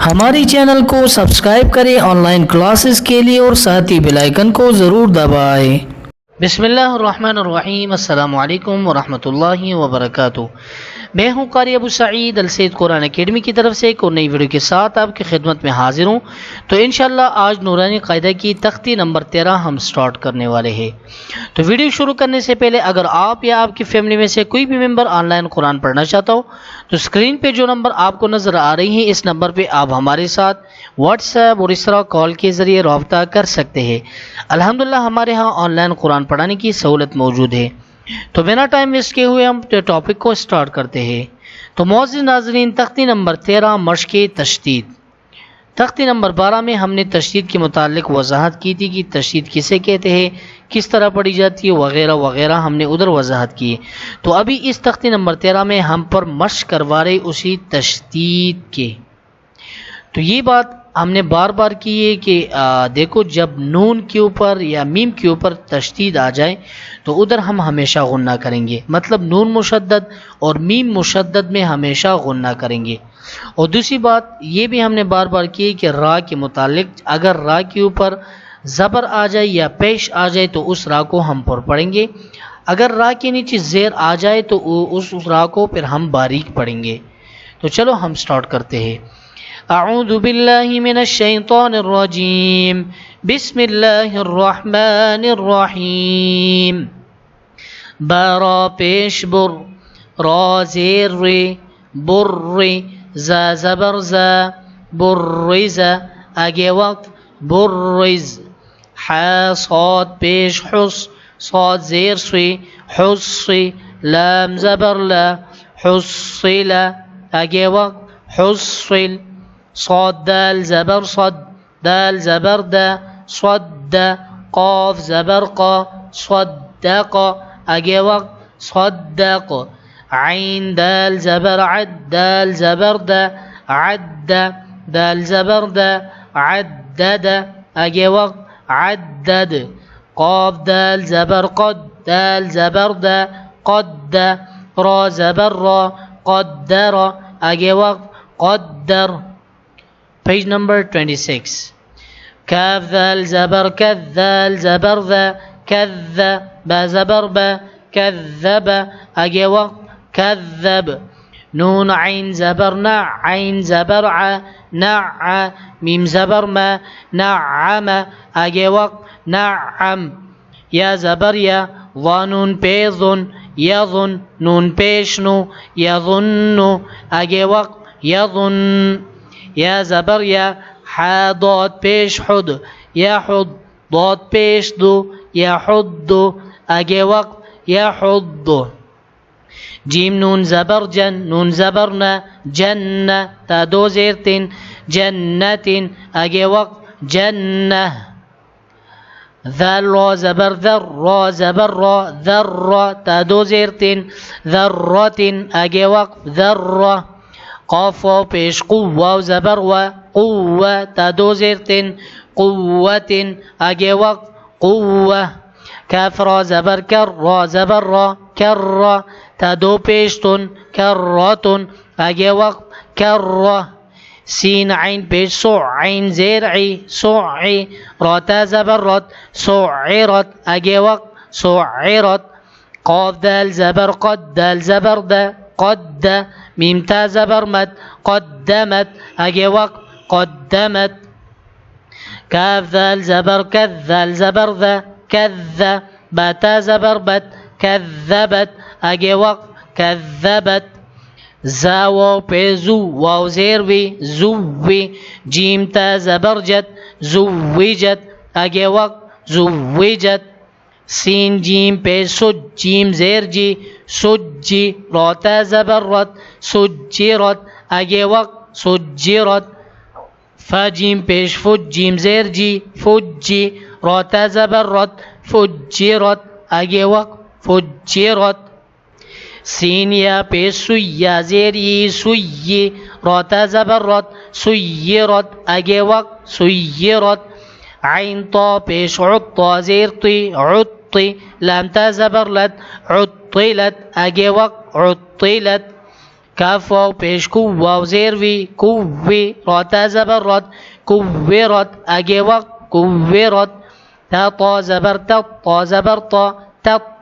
हमारी चैनल को सब्सक्राइब करें ऑनलाइन क्लासेस के लिए और साथ ही बेल आइकन को ज़रूर दबाएं। बिस्मिल्लाहिर्रहमानिर्रहीम। अस्सलामु अलैकुम वरहमतुल्लाहि वबरकातुहू। मैं हूँ कारी अबू सईद अल सैद कुरान अकेडमी की तरफ से एक और नई वीडियो के साथ आपकी खिदमत में हाजिर हूँ। तो इंशाल्लाह आज नूरानी क़ायदा की तख्ती नंबर 13 हम स्टार्ट करने वाले हैं। तो वीडियो शुरू करने से पहले अगर आप या आपकी फैमिली में से कोई भी मेंबर ऑनलाइन कुरान पढ़ना चाहता हो तो स्क्रीन पे जो नंबर आपको नज़र आ रही है इस नंबर पे आप हमारे साथ व्हाट्सएप और इस तरह कॉल के ज़रिए रब्ता कर सकते हैं। अल्हम्दुलिल्लाह हमारे यहाँ ऑनलाइन कुरान पढ़ाने की सहूलत मौजूद है। तो बिना टाइम वेस्ट किए हुए हम टॉपिक को स्टार्ट करते हैं। तो मौजूद नाज़रीन, तख्ती नंबर 13 मश्क़ तशदीद। तख्ती नंबर 12 में हमने तशदीद के मुतालिक वजाहत की थी कि तशदीद किसे कहते हैं, किस तरह पढ़ी जाती है, वगैरह वगैरह हमने उधर वजाहत की। तो अभी इस तख्ती नंबर 13 में हम पर मश्क़ करवा रहे उसी तशदीद के। तो ये बात हमने बार बार की है कि देखो, जब नून के ऊपर या मीम के ऊपर तशदीद आ जाए तो उधर हम हमेशा गुन्ना करेंगे, मतलब नून मुशद्दद और मीम मुशद्दद में हमेशा गुन्ना करेंगे। और दूसरी बात ये भी हमने बार बार की है कि रा के मुतालिक अगर रा के ऊपर ज़बर आ जाए या पेश आ जाए तो उस रा को हम पढ़ेंगे। अगर रा के नीचे ज़ेर आ जाए तो उस रा को फिर हम बारीक पढ़ेंगे। तो चलो हम स्टार्ट करते हैं। अऊज़ु बिल्लाहि मिनश शैतानिर रजीम। बिस्मिल्लाहिर रहमानिर रहीम। बरा पेश बुर, रा ज़ेर रे, बुर्रे, ज़ा ज़बर ज़ा, बुर्रिज़ा, आगे वक्त बुर्रिज़। हा साद पेश हुस, साद ज़ेर से, हुस्से, लाम ज़बर ला, हुस्सिला, आगे वक्त हुस्सिल। صاد دال زبر صد، دال زبر دا، صد قاف زبر قا، صدق، آگے وقت صدق. عين دال زبر عد، دال زبر دا، عد، دال زبر دا، عدد، آگے وقت عدد. قاف دال زبر قد، دال زبر دا، قد، را زبر را، قدر، آگے وقت قدر. Page number 26. كاف ذال زبر كذ، ذال زبر ذا، كذ، با زبر با، كذب، آگے وقت كذب. نون عين زبر نع، عين زبر ع، نع، ميم زبر ما، نعم، آگے وقت نعم. يا زبر يا، ظنون بيظن، يظن، نون بيشنو، يظن، آگے وقت يظن. يا زبر يا، حا ضاد پیش حد، يحض، ضاد پیش دو، يحض، آگے وقت يحض. جيم نون زبر جن، نون زبرنا، جنة، تا دو زيرتين، جنة، آگے وقت جنة. ذال را زبر ذر، را زبر را، ذر، تا دو زيرتين، ذرة، آگے وقت ذرة. قاف واو پیش قو، واو زبر و، قوة، تا دو زیرتن، قوة، آگے وقت قوة. کاف را زبر کر، را زبر را، کر، تا دو پیشتن، کرتن، آگے وقت کر. سین عین پیش سع، عین زیرعی، سعی، را تا زبر رت، سعرت، آگے وقت سعرت. قاف دال زبر قد، دال زبر دا، قد، ميم تا زبر مد، قدمت، آگے وقت قدمت. كاف ذال زبر كذ، ذال زبر ذا، كذ، با تا زبر بت، كذبت، آگے وقت كذبت. زا واو پہ زو، واو زیر وی، زوی. جیم تا زبر جت، زوجت، آگے وقت زوجت. سین جیم پہ سج، جیم زیر جی، سجی. را تا زبر رت، سجرت، آگے وقت سجرت. فا جیم پیش فج، جیم زیر جی، فجی. را تا زبر رت، فجرت، آگے وقت فجرت. سین یا پیش سوی، یا زیر ی، سوی. را تا زبر رت، سیرت، آگے وقت سیرت. عين طا پیش عط، طا زیر طی، عطی. لام تا زبر لت، عطلت، آگے وقت عطلت. کاف واو پیش کو واو زیر وی کووی را تا زبر رد کوورت اگه وقت کوورت تا طا زبر تا زبر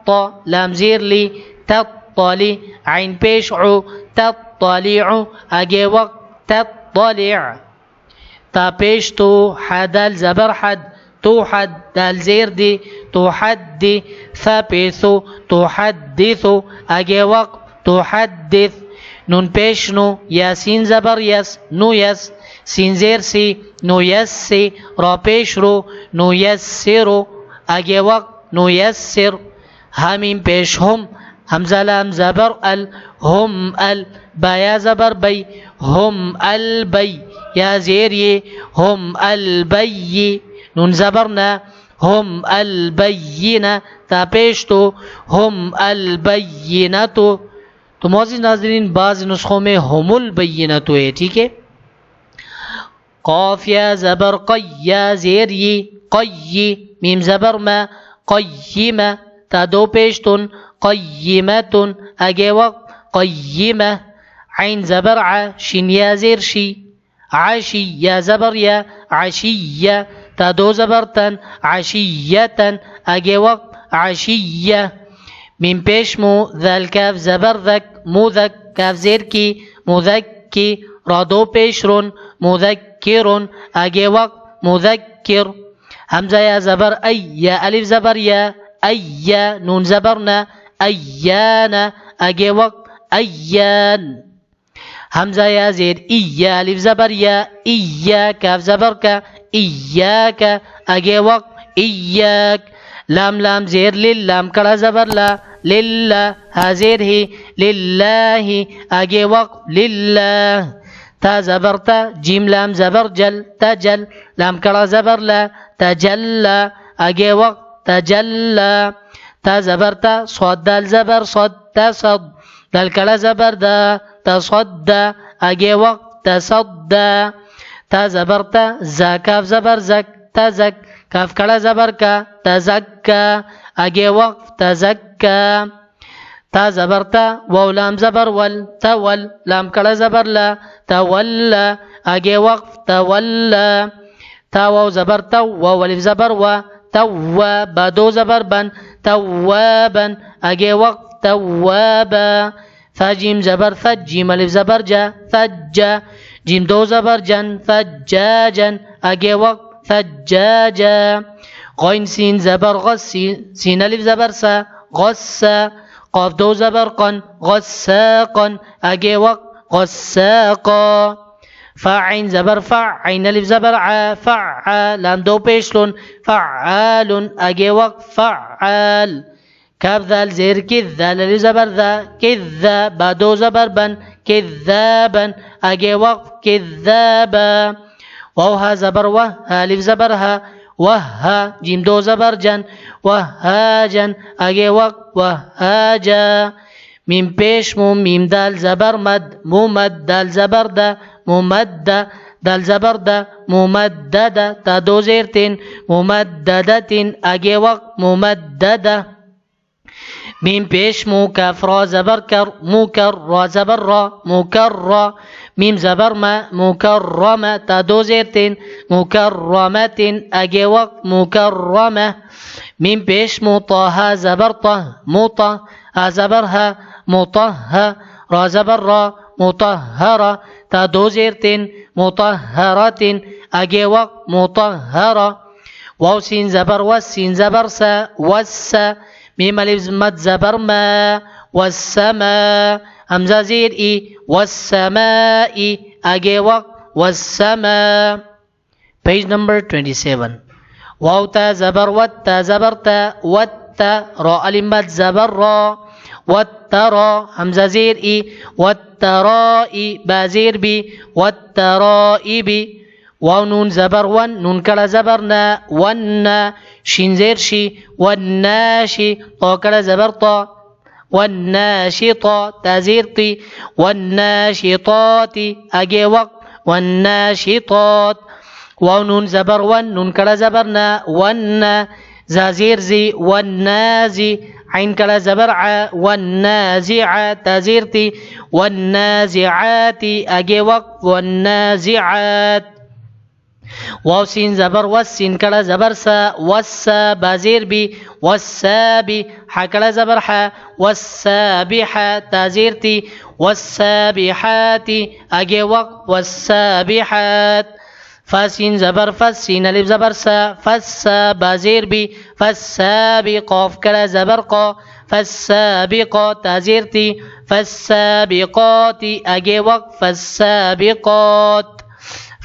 تا لام زیر لی تطلی عین پیش عو تطلیع اگه وقت تطلع تا پیش تو حدل زبر حد تو حد دال زیر دی تو حد دی ثا پیسو تو حدثو اگه وقت تو حدث نون پیش نو یاسین زبر یس نو یس سین زیر سی نو یس سی را پیش رو نو یس سیرو اگه وقت نو یس سر همین پیش هم همزه لام زبر ال هم ال بایا زبر بی هم البی یا زیر یہ هم البی نون زبرنا هم البینہ تا پیش تو هم البینتو تو معزز ناظرین بعض نسخوں میں هم البینتو ہے ٹھیک ہے قاف یا زبر قی یا زیر یہ قی میم زبر ما قیمہ تا دو پیش تن قیمتن اگے وقت قیمہ عین زبر ع شین یا زیر شی عشی یا زبر یا عشیہ تا دو زبرتن عشیتن اگے وقت عشیہ میم پیش مو ذل کاف زبر ذک مذک کاف زیر کی مذکی را دو پیش رن مذکرن اگے وقت مذکر حمزہ یا زبر ای یا الف زبر یا ای نون زبرنا ایان اگے وقت ایان حمزہ یا زیر ای یا الف زبر یا ای کاف زبر کا ایاک اگے وقت ایاک لام لام زیر للام کڑا زبر لا للہ حاضر ہی للہ اگے وقت للہ تا زبر تا جیم لام زبر جل تجل لام کڑا زبر لا تجلى اگے وقت تجلى تا زبر تا صاد دال زبر صد تصد دال کڑا زبر دا تصد اگے وقت تصد تا زبر تا زا کاف زبر زک تزک کاف کڑا زبر کا تزکا اگے وقت تزکا تا زبر تا واو لام زبر ول تول لام کڑا زبر لا تولا اگے وقت تولا تا واو زبر تو واو الف زبر و توا با دو زبر بن توابا اگے وقت توابا ثا جیم زبر ثج جیم الف زبر جا ثجا جیم دو زبر جن ثجاجا اگے وقت ثجاجا غین سین زبر غس سین الف زبر سا غسا قاف دو زبر قن غساقا اگے وقت غساقا فا عین زبر فع عین الف زبر ع فع لام دو پیشلون فعال اگے وقت فعال کاف ذال زیر کذا الف زبر ذا کذا با دو زبر بن كذابا اگے وقت كذابا واو زبر و الف زبر ها وها جیم دو زبر جن وهاجا اگے وقت وهاجا میم پیش مو میم دال زبر مد ممد دال زبر دا ممد دال زبر دا ممدد تا دو زیرتین ممددتین اگے وقت ممددہ میم پیش مو کاف را زبر کر مکر را زبر را مکر را میم زبر ما مکرمه تا دو زیرتین مکرمتین اگے وقت مکرمه میم پیش مو طه زبر طه مطه زبر ها مطه را زبر را مطهره تا دو زیرتین مطهرتین اگے وقت مطهره واو سین زبر و سین زبر سا وسا میم الف مد زبر ما والسماء همزه زیر ای والسماء اگے وقت والسماء پیج نمبر 27 واو تا زبر وتا زبر تا وتا را الف مد زبر را والترى همزه زیر ای والترائ با زیر بی والترائب واو نون زبر ون نون کڑا زبرنا ون شین زیر شی والناشی طا کڑا زبر طا والناشطا تا زیر تی والناشطات اگے وقت والناشطات واو نون زبر ون نون کڑا زبرنا ون زازير زي والنازي عين كلا زبر ع والنازع تازيرتي والنازعات أجي وقف والنازعات واو سين زبر والسين كلا زبر سا والسا بازير بي والسابي حكلا زبر ح والسابحة تازيرتي والسابحات أجي وقف والسابحات فاسين زبر فاسين الف زبر سا فسا بازير بي فالسابق كلا زبر قا فالسابقات تازيرتي فالسابقات أجي وقف فالسابقات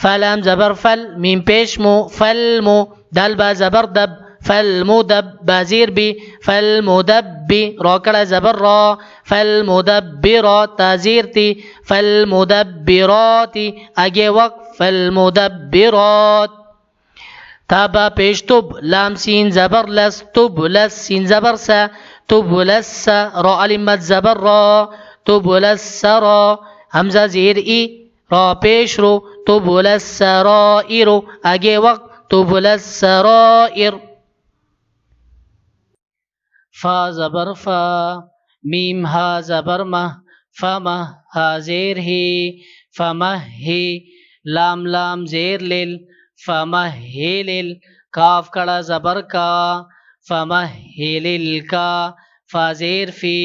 فلام زبر فل ميم بيشمو فالمو دال با زبر دب فالمدب بازير بي فالمدب را كلا زبر را فالمدبرات تازيرتي فالمدبرات أجي وقف فالمدبرات تابا پیش تب لام سین زبر لس تب لس سین زبر سا تب لس را علمت زبر را تب لس را همزه زیر ای را پیش رو تب لس رائر اگه وقت تب لس رائر فا زبر فا میم ها زبر مه فمه ها زیر هی فمه هی لام لام زیر لیل فمهل کاف کڑا زبر کا فمهل الکا فازیر فی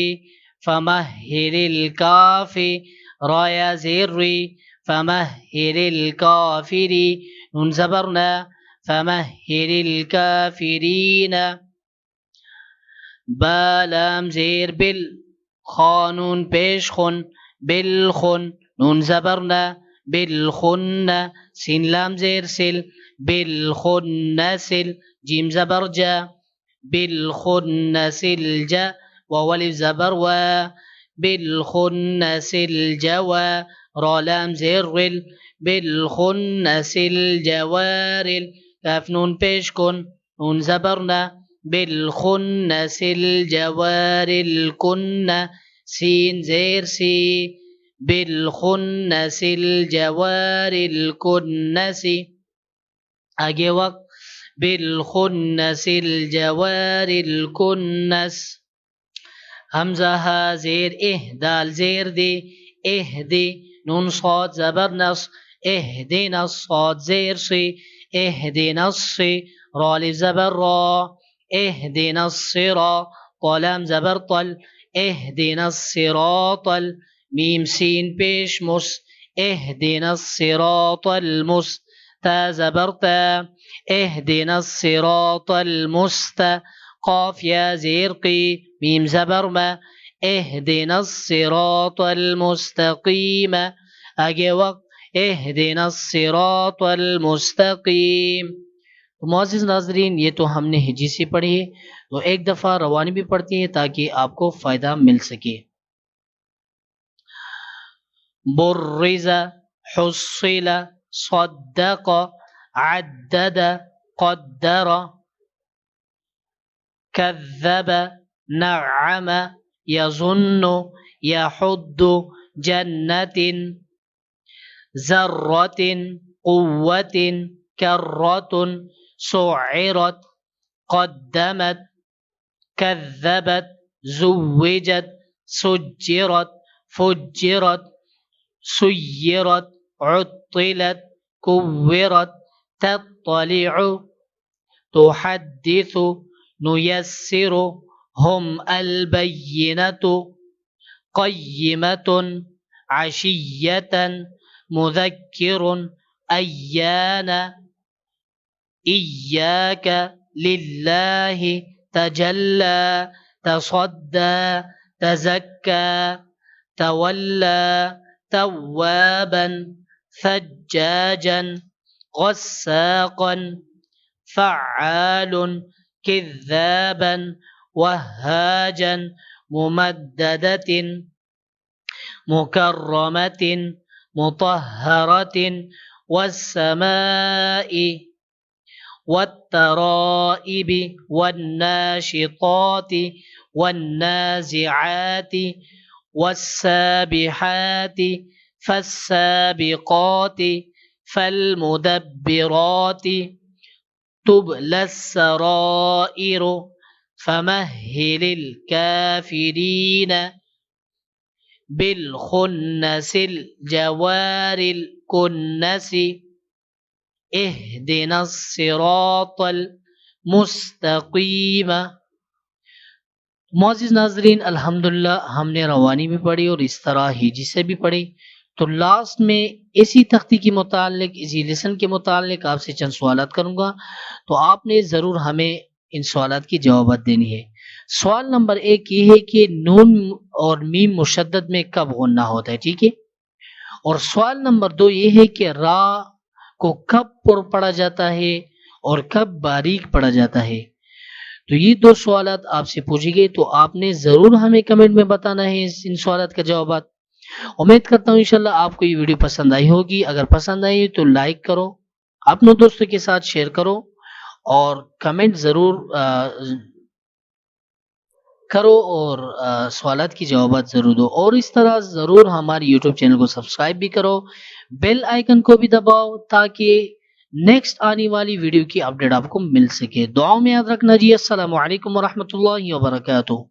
فمهل الکافی رایا زیر ری فمهل الکافری نون زبرنا فمهل الکافرین بالام زیر بل خانون پیش خن بالخن نون زبرنا بالخن سين لام زير سل بالخنسل جيم زبر جا بالخنسل جا وولف زبر و بالخنسل جوا را لام زير رل بالخنسل جوارل كاف نون پیش کن نون زبرنا بالخنسل جوارل كن سين زير سي بالخنس الجوار الكنس أجي وقت بالخنس الجوار الكنس همزة ها زير دال زير دي اهدي نون صاد زبر نص اهدنا الصاد زير صي اهدنا الصي را لزبر را اهدنا الصراط طلام زبر طل اهدنا الصراط ميم سين بيش مس اهدنا الصراط تا زبرتا اهدنا الصراط قاف يا زيرقي ميم زبرما اهدنا الصراط المستقيم اگے وقت اهدنا الصراط المستقيم. تو معزز ناظرین یہ تو ہم نے ہجی سے پڑھی ہے تو ایک دفعہ روانی بھی پڑھتی ہیں تاکہ آپ کو فائدہ مل سکے. برز حصل صدق عدد قدر كذب نعم يظن يحد جنة ذرة قوة كرة سعرت قدمت كذبت زوجت سجرت فجرت سيرت عطلت كورت تطلع تحدث نيسر هم البينة قيمة عشية مذكر أيان إياك لله تجلى تصدى تزكى تولى توابا ثجاجا غساقا فعال كذابا وهاجا ممددة مكرمة مطهرة والسماء والترائب والناشطات والنازعات والسابحات فالسابقات فالمدبرات तुबलस सराइरु फमहिलिल काफिरीन बिल खुन्नसिल जवारिल कुन्नसी इहदिनस सिरातल मुस्तकीम। मोअज़्ज़िज़ नाज़रीन, अल्हम्दुलिल्लाह हमने रवानी भी पढ़ी और इस तरह हिजी से भी पढ़ी। तो लास्ट में इसी तख्ती के मुतालिक, इसी लेसन के मुतालिक आपसे चंद सवालात करूंगा, तो आपने ज़रूर हमें इन सवालात की जवाबात देनी है। सवाल नंबर 1 ये है कि नून और मीम मुशद्दद में कब गुन्ना होता है, ठीक है। और सवाल नंबर 2 ये है कि रा को कब पढ़ा जाता है और कब बारीक पढ़ा जाता है। तो ये 2 सवालात आपसे पूछे गए, तो आपने जरूर हमें कमेंट में बताना है इन सवालात का जवाब। उम्मीद करता हूँ इंशाल्लाह आपको ये वीडियो पसंद आई होगी। अगर पसंद आई तो लाइक करो, अपने दोस्तों के साथ शेयर करो और कमेंट जरूर करो और सवालात की जवाबात जरूर दो। और इस तरह जरूर हमारे यूट्यूब चैनल को सब्सक्राइब भी करो, बेल आइकन को भी दबाओ ताकि नेक्स्ट आने वाली वीडियो की अपडेट आपको मिल सके। दुआ में याद रखना जी। अस्सलामु अलैकुम व रहमतुल्लाहि व बरकातुहू।